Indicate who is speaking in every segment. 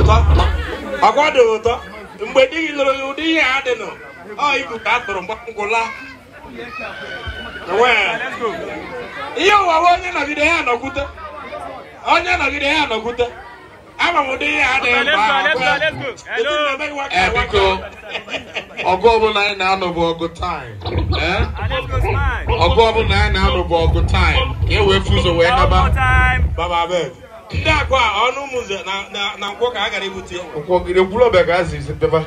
Speaker 1: ụtọ. Agwa dị ụtọ. Mgbe di gị lụrụ ụdị ihe a dị nọ. Ọ ibu ka a tụrụ ngwụla. Ihe ụwa onye nọgide ya nọkwute. Onye nọgide ya nọkwute. Ama m ụdị ihe a dị mkpa.
Speaker 2: Biko, ọgụ ọbụla anyị na-anọ bụ ọgụ time. Ọgụ ọbụla anyị na-anọ bụ ọgụ time. Ka e wee fụzọ wee naba.
Speaker 1: Baba abeg. Ndị akụ a ọnụ ụmụnze na nkwọ ka a gara ibute ya.
Speaker 2: Nkwọ gị ekwuru ọbịa ka a si isi peba.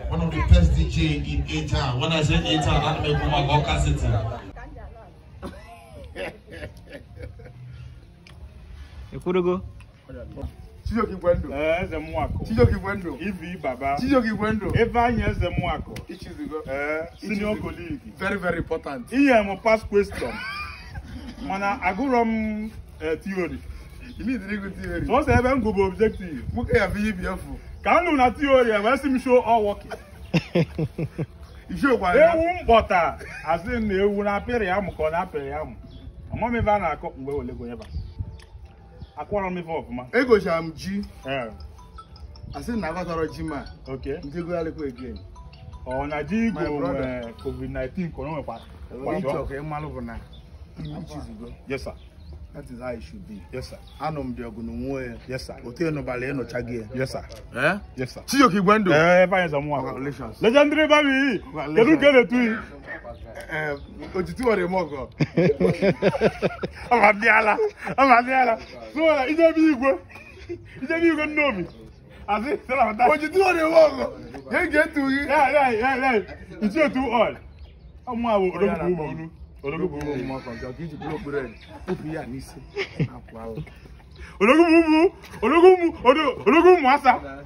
Speaker 2: One of the best DJ in A-Town. When I say A-Town, that makes me Oka City.
Speaker 3: Ekurugo.
Speaker 4: Chijoki Gwendo.
Speaker 3: Eze Mwako.
Speaker 4: Chijoki Gwendo.
Speaker 3: Ivi Baba.
Speaker 4: Chijoki Gwendo.
Speaker 3: Evanye Eze Mwako. Senior colleague.
Speaker 4: Very, very important.
Speaker 3: Iye mo pass question. Mana agurom theory.
Speaker 4: You need to good theory.
Speaker 3: So say ebe go objective.
Speaker 4: Muke ya be beautiful.
Speaker 3: Can na theory we see show all working.
Speaker 4: You show why.
Speaker 3: Ewu mbota as in ewu na apere am ko na apere am. Omo me va na akọ mgbe ole go yeba. Akwara m ife ọfụma.
Speaker 4: Egochara m ji.
Speaker 3: Asị
Speaker 4: na agatara ji ma.
Speaker 3: Okay.
Speaker 4: Njego ya lekwa again.
Speaker 3: Oh, na ji go COVID-19 kono nwekwa. Yes sir.
Speaker 4: That is how it should be.
Speaker 3: Yes sir.
Speaker 4: Anom de ogununwe.
Speaker 3: Yes sir.
Speaker 4: Ote no bale no chage.
Speaker 3: Yes sir. Yes sir.
Speaker 4: See you Kigwendo.
Speaker 3: Fine some more.
Speaker 4: Congratulations.
Speaker 3: Legendary baby. Kedu kele tu.
Speaker 4: Ojitu ore mogo.
Speaker 3: Amadiala. So ije bi igwe. Nnobi. Asi sala mata.
Speaker 4: Ojitu ore mogo. Get to you.
Speaker 3: Yeah. It's you too all. Omo awo Odogwu bu
Speaker 4: mo kan jo kiji blow bread. Opi ya ni se.
Speaker 3: Odogwu mu asa.